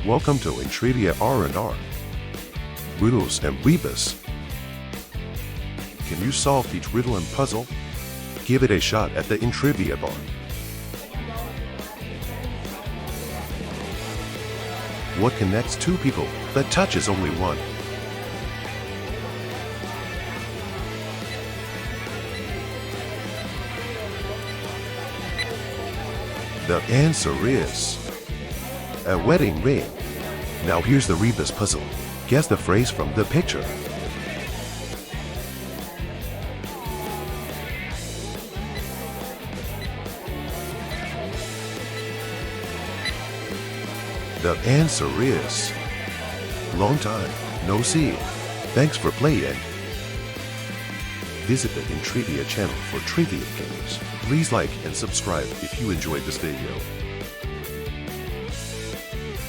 Welcome to InTrivia R&R, Riddles and Rebus. Can you solve each riddle and puzzle? Give it a shot at the InTrivia bar. What connects two people that touches only one? The answer is a wedding ring. Now here's the Rebus puzzle. Guess the phrase from the picture. The answer is long time no see. Thanks for playing. Visit the InTrivia channel for trivia games. Please like and subscribe if you enjoyed this video.